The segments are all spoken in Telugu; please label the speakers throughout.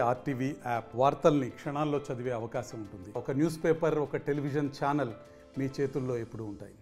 Speaker 1: ఆర్టీవీ యాప్ వార్తల్ని క్షణాల్లో చదివే అవకాశం ఉంటుంది. ఒక న్యూస్ పేపర్, ఒక టెలివిజన్ ఛానల్ మీ చేతుల్లో ఎప్పుడూ ఉంటాయి.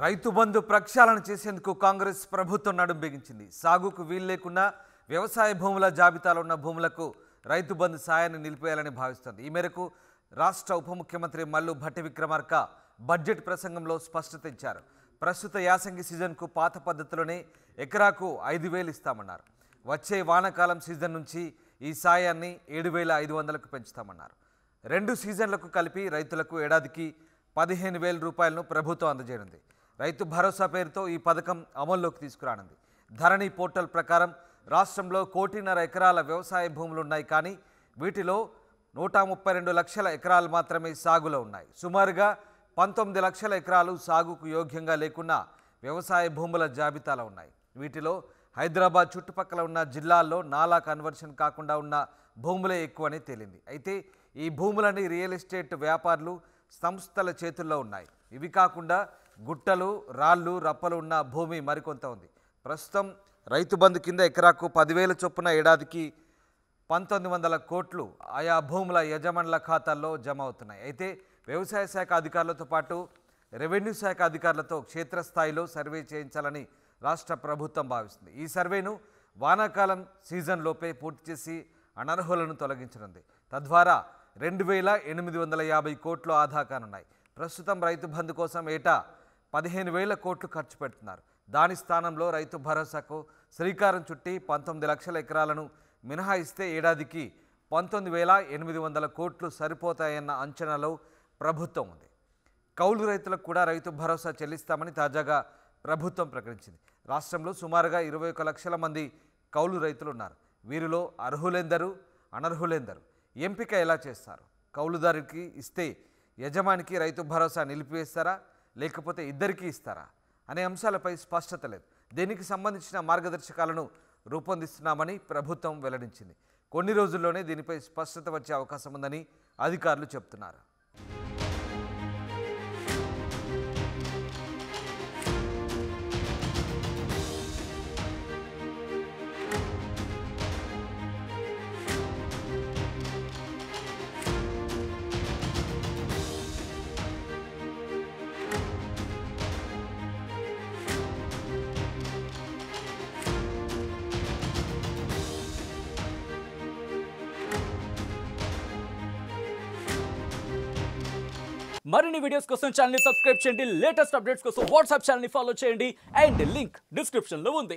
Speaker 2: రైతు బంధు ప్రక్షాళన చేసేందుకు కాంగ్రెస్ ప్రభుత్వం నడుం బిగించింది. సాగుకు వీలు లేకుండా వ్యవసాయ భూముల జాబితాలో ఉన్న భూములకు రైతు బంధు సాయాన్ని నిలిపేయాలని భావిస్తోంది. ఈ మేరకు రాష్ట్ర ఉప ముఖ్యమంత్రి మల్లు భట్టి విక్రమార్క బడ్జెట్ ప్రసంగంలో స్పష్టత ఇచ్చారు. ప్రస్తుత యాసంగి సీజన్కు పాత పద్ధతిలోనే ఎకరాకు 5,000 ఇస్తామన్నారు. వచ్చే వానాకాలం సీజన్ నుంచి ఈ సాయాన్ని 7,500కు పెంచుతామన్నారు. 2 సీజన్లకు కలిపి రైతులకు ఏడాదికి 15,000 రూపాయలను ప్రభుత్వం అందజేయనుంది. రైతు భరోసా పేరుతో ఈ పథకం అమల్లోకి తీసుకురానుంది. ధరణి పోర్టల్ ప్రకారం రాష్ట్రంలో 1,50,00,000 ఎకరాల వ్యవసాయ భూములు ఉన్నాయి. కానీ వీటిలో 132 లక్షల ఎకరాలు మాత్రమే సాగులో ఉన్నాయి. సుమారుగా 19 లక్షల ఎకరాలు సాగుకు యోగ్యంగా లేకున్నా వ్యవసాయ భూముల జాబితాలో ఉన్నాయి. వీటిలో హైదరాబాద్ చుట్టుపక్కల ఉన్న జిల్లాల్లో నాలా కన్వర్షన్ కాకుండా ఉన్న భూములే ఎక్కువని తేలింది. అయితే ఈ భూములని రియల్ ఎస్టేట్ వ్యాపారులు, సంస్థల చేతుల్లో ఉన్నాయి. ఇవి కాకుండా గుట్టలు, రాళ్ళు, రప్పలు ఉన్న భూమి మరికొంత ఉంది. ప్రస్తుతం రైతు బంధు కింద ఎకరాకు 10,000 చొప్పున ఏడాదికి 1,900 కోట్లు ఆయా భూముల యజమానుల ఖాతాల్లో జమ అవుతున్నాయి. అయితే వ్యవసాయ శాఖ అధికారులతో పాటు రెవెన్యూ శాఖ అధికారులతో క్షేత్రస్థాయిలో సర్వే చేయించాలని రాష్ట్ర ప్రభుత్వం భావిస్తుంది. ఈ సర్వేను వానాకాలం సీజన్లోపే పూర్తి చేసి అనర్హులను తొలగించనుంది. తద్వారా 2,850 కోట్లు ఆదా కానున్నాయి. ప్రస్తుతం రైతు బంధు కోసం ఏటా 15,000 కోట్లు ఖర్చు పెడుతున్నారు. దాని స్థానంలో రైతు భరోసాకు శ్రీకారం చుట్టి 19 లక్షల ఎకరాలను మినహాయిస్తే ఏడాదికి 19,800 కోట్లు సరిపోతాయన్న అంచనాలో ప్రభుత్వం ఉంది. కౌలు రైతులకు కూడా రైతు భరోసా చెల్లిస్తామని తాజాగా ప్రభుత్వం ప్రకటించింది. రాష్ట్రంలో సుమారుగా 21 లక్షల మంది కౌలు రైతులు ఉన్నారు. వీరిలో అర్హులెందరూ, అనర్హులెందరూ, ఎంపిక ఎలా చేస్తారు? కౌలుదారుకి ఇస్తే యజమానికి రైతు భరోసా నిలిపివేస్తారా, లేకపోతే ఇద్దరికీ ఇస్తారా అనే అంశాలపై స్పష్టత లేదు. దీనికి సంబంధించిన మార్గదర్శకాలను రూపొందిస్తున్నామని ప్రభుత్వం వెల్లడించింది. కొన్ని రోజుల్లోనే దీనిపై స్పష్టత వచ్చే అవకాశం ఉందని అధికారులు చెబుతున్నారు.
Speaker 3: మరిన్ని వీడియోస్ కోసం ఛానల్ ని సబ్స్క్రైబ్ చేయండి. లేటెస్ట్ అప్డేట్స్ కోసం వాట్సాప్ ఛానల్ ని ఫాలో చేయండి. అండ్ లింక్ డిస్క్రిప్షన్ లో ఉంది.